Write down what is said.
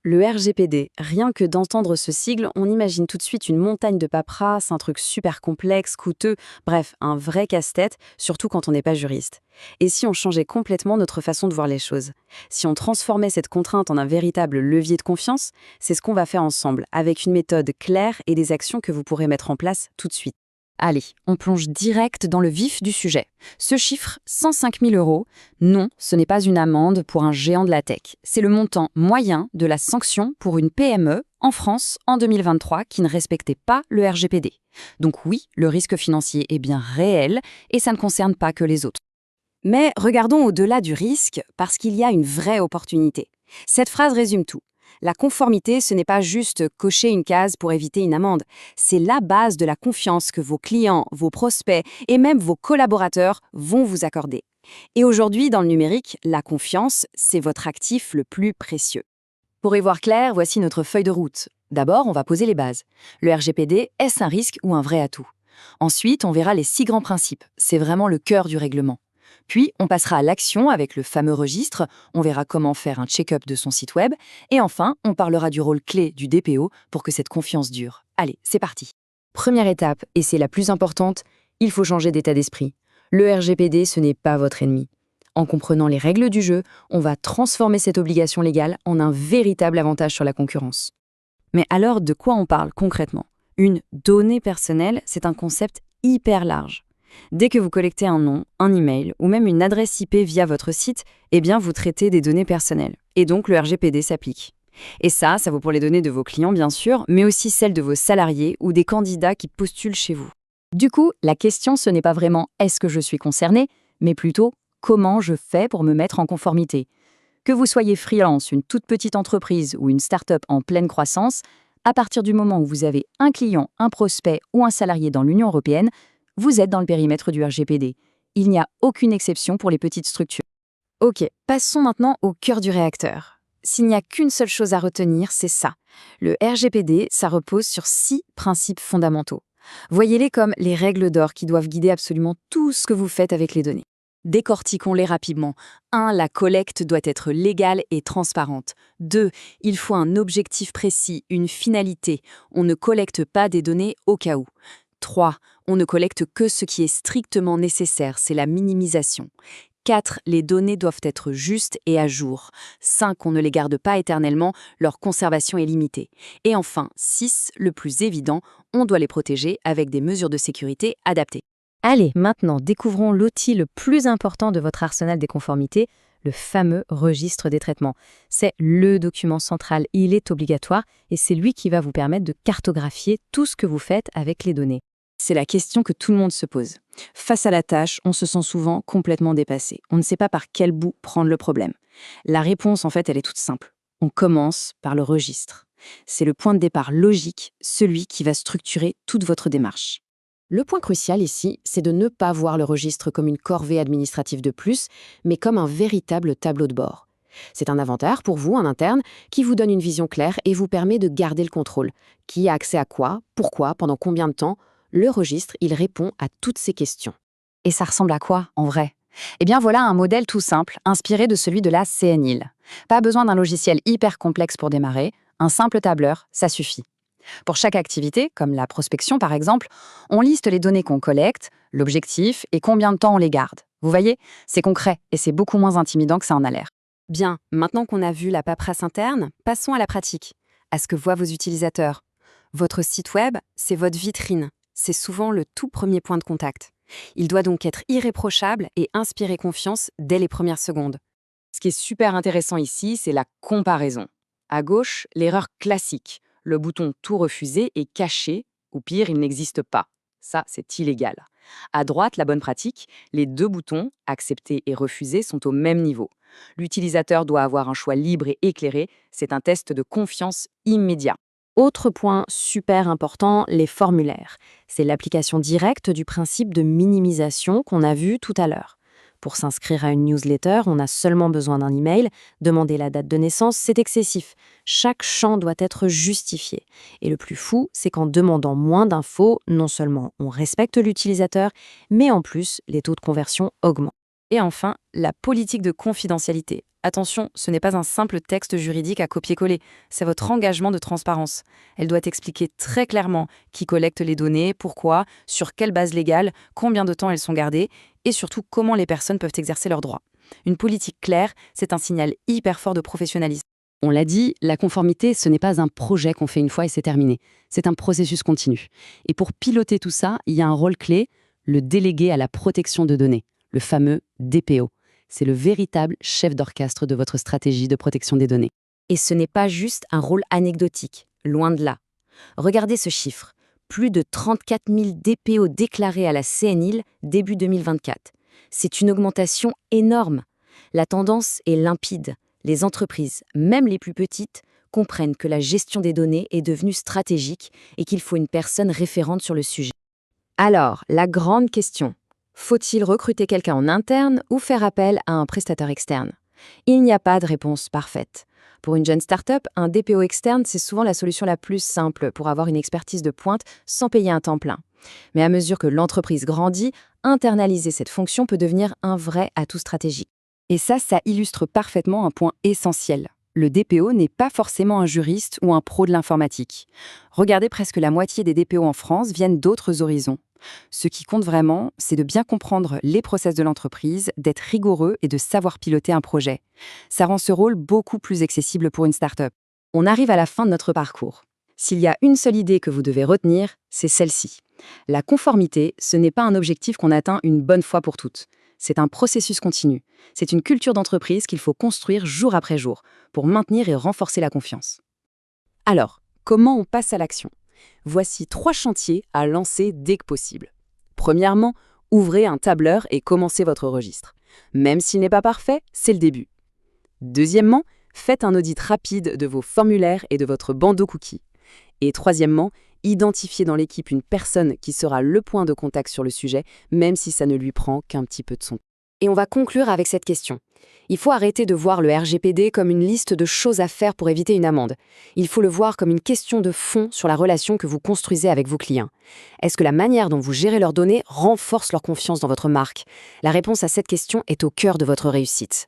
Le RGPD, rien que d'entendre ce sigle, on imagine tout de suite une montagne de paperasse, un truc super complexe, coûteux, bref, un vrai casse-tête, surtout quand on n'est pas juriste. Et si on changeait complètement notre façon de voir les choses? Si on transformait cette contrainte en un véritable levier de confiance, c'est ce qu'on va faire ensemble, avec une méthode claire et des actions que vous pourrez mettre en place tout de suite. Allez, on plonge direct dans le vif du sujet. Ce chiffre, 105 000 euros, non, ce n'est pas une amende pour un géant de la tech. C'est le montant moyen de la sanction pour une PME en France en 2023 qui ne respectait pas le RGPD. Donc oui, le risque financier est bien réel et ça ne concerne pas que les autres. Mais regardons au-delà du risque parce qu'il y a une vraie opportunité. Cette phrase résume tout. La conformité, ce n'est pas juste cocher une case pour éviter une amende. C'est la base de la confiance que vos clients, vos prospects et même vos collaborateurs vont vous accorder. Et aujourd'hui, dans le numérique, la confiance, c'est votre actif le plus précieux. Pour y voir clair, voici notre feuille de route. D'abord, on va poser les bases. Le RGPD, est-ce un risque ou un vrai atout? Ensuite, on verra les 6 grands principes. C'est vraiment le cœur du règlement. Puis, on passera à l'action avec le fameux registre, on verra comment faire un check-up de son site web, et enfin, on parlera du rôle clé du DPO pour que cette confiance dure. Allez, c'est parti. Première étape, et c'est la plus importante, il faut changer d'état d'esprit. Le RGPD, ce n'est pas votre ennemi. En comprenant les règles du jeu, on va transformer cette obligation légale en un véritable avantage sur la concurrence. Mais alors, de quoi on parle concrètement? Une donnée personnelle, c'est un concept hyper large. Dès que vous collectez un nom, un email ou même une adresse IP via votre site, eh bien vous traitez des données personnelles. Et donc le RGPD s'applique. Et ça vaut pour les données de vos clients bien sûr, mais aussi celles de vos salariés ou des candidats qui postulent chez vous. Du coup, la question ce n'est pas vraiment est-ce que je suis concerné, mais plutôt comment je fais pour me mettre en conformité. Que vous soyez freelance, une toute petite entreprise ou une start-up en pleine croissance, à partir du moment où vous avez un client, un prospect ou un salarié dans l'Union européenne, vous êtes dans le périmètre du RGPD. Il n'y a aucune exception pour les petites structures. Ok, passons maintenant au cœur du réacteur. S'il n'y a qu'une seule chose à retenir, c'est ça. Le RGPD, ça repose sur 6 principes fondamentaux. Voyez-les comme les règles d'or qui doivent guider absolument tout ce que vous faites avec les données. Décortiquons-les rapidement. 1. La collecte doit être légale et transparente. 2. Il faut un objectif précis, une finalité. On ne collecte pas des données au cas où. 3. On ne collecte que ce qui est strictement nécessaire, c'est la minimisation. 4. Les données doivent être justes et à jour. 5. On ne les garde pas éternellement, leur conservation est limitée. Et enfin, 6. Le plus évident, on doit les protéger avec des mesures de sécurité adaptées. Allez, maintenant, découvrons l'outil le plus important de votre arsenal des conformités, le fameux registre des traitements. C'est le document central, il est obligatoire et c'est lui qui va vous permettre de cartographier tout ce que vous faites avec les données. C'est la question que tout le monde se pose. Face à la tâche, on se sent souvent complètement dépassé. On ne sait pas par quel bout prendre le problème. La réponse, en fait, elle est toute simple. On commence par le registre. C'est le point de départ logique, celui qui va structurer toute votre démarche. Le point crucial ici, c'est de ne pas voir le registre comme une corvée administrative de plus, mais comme un véritable tableau de bord. C'est un inventaire pour vous, en interne, qui vous donne une vision claire et vous permet de garder le contrôle. Qui a accès à quoi, pourquoi, pendant combien de temps? Le registre, il répond à toutes ces questions. Et ça ressemble à quoi, en vrai? Eh bien voilà un modèle tout simple, inspiré de celui de la CNIL. Pas besoin d'un logiciel hyper complexe pour démarrer, un simple tableur, ça suffit. Pour chaque activité, comme la prospection par exemple, on liste les données qu'on collecte, l'objectif et combien de temps on les garde. Vous voyez, c'est concret et c'est beaucoup moins intimidant que ça en a l'air. Bien, maintenant qu'on a vu la paperasse interne, passons à la pratique, à ce que voient vos utilisateurs. Votre site web, c'est votre vitrine. C'est souvent le tout premier point de contact. Il doit donc être irréprochable et inspirer confiance dès les premières secondes. Ce qui est super intéressant ici, c'est la comparaison. À gauche, l'erreur classique. Le bouton « Tout refuser » est caché, ou pire, il n'existe pas. Ça, c'est illégal. À droite, la bonne pratique, les 2 boutons « Accepter » et « Refuser » sont au même niveau. L'utilisateur doit avoir un choix libre et éclairé. C'est un test de confiance immédiat. Autre point super important, les formulaires. C'est l'application directe du principe de minimisation qu'on a vu tout à l'heure. Pour s'inscrire à une newsletter, on a seulement besoin d'un email. Demander la date de naissance, c'est excessif. Chaque champ doit être justifié. Et le plus fou, c'est qu'en demandant moins d'infos, non seulement on respecte l'utilisateur, mais en plus, les taux de conversion augmentent. Et enfin, la politique de confidentialité. Attention, ce n'est pas un simple texte juridique à copier-coller, c'est votre engagement de transparence. Elle doit expliquer très clairement qui collecte les données, pourquoi, sur quelle base légale, combien de temps elles sont gardées, et surtout comment les personnes peuvent exercer leurs droits. Une politique claire, c'est un signal hyper fort de professionnalisme. On l'a dit, la conformité, ce n'est pas un projet qu'on fait une fois et c'est terminé. C'est un processus continu. Et pour piloter tout ça, il y a un rôle clé, le délégué à la protection de données, le fameux DPO. C'est le véritable chef d'orchestre de votre stratégie de protection des données. Et ce n'est pas juste un rôle anecdotique, loin de là. Regardez ce chiffre, plus de 34 000 DPO déclarés à la CNIL début 2024. C'est une augmentation énorme. La tendance est limpide. Les entreprises, même les plus petites, comprennent que la gestion des données est devenue stratégique et qu'il faut une personne référente sur le sujet. Alors, la grande question. Faut-il recruter quelqu'un en interne ou faire appel à un prestataire externe? Il n'y a pas de réponse parfaite. Pour une jeune start-up, un DPO externe, c'est souvent la solution la plus simple pour avoir une expertise de pointe sans payer un temps plein. Mais à mesure que l'entreprise grandit, internaliser cette fonction peut devenir un vrai atout stratégique. Et ça illustre parfaitement un point essentiel. Le DPO n'est pas forcément un juriste ou un pro de l'informatique. Regardez, presque la moitié des DPO en France viennent d'autres horizons. Ce qui compte vraiment, c'est de bien comprendre les process de l'entreprise, d'être rigoureux et de savoir piloter un projet. Ça rend ce rôle beaucoup plus accessible pour une start-up. On arrive à la fin de notre parcours. S'il y a une seule idée que vous devez retenir, c'est celle-ci. La conformité, ce n'est pas un objectif qu'on atteint une bonne fois pour toutes. C'est un processus continu. C'est une culture d'entreprise qu'il faut construire jour après jour pour maintenir et renforcer la confiance. Alors, comment on passe à l'action ? Voici 3 chantiers à lancer dès que possible. Premièrement, ouvrez un tableur et commencez votre registre. Même s'il n'est pas parfait, c'est le début. Deuxièmement, faites un audit rapide de vos formulaires et de votre bandeau cookie. Et troisièmement, identifiez dans l'équipe une personne qui sera le point de contact sur le sujet, même si ça ne lui prend qu'un petit peu de son temps. Et on va conclure avec cette question. Il faut arrêter de voir le RGPD comme une liste de choses à faire pour éviter une amende. Il faut le voir comme une question de fond sur la relation que vous construisez avec vos clients. Est-ce que la manière dont vous gérez leurs données renforce leur confiance dans votre marque? La réponse à cette question est au cœur de votre réussite.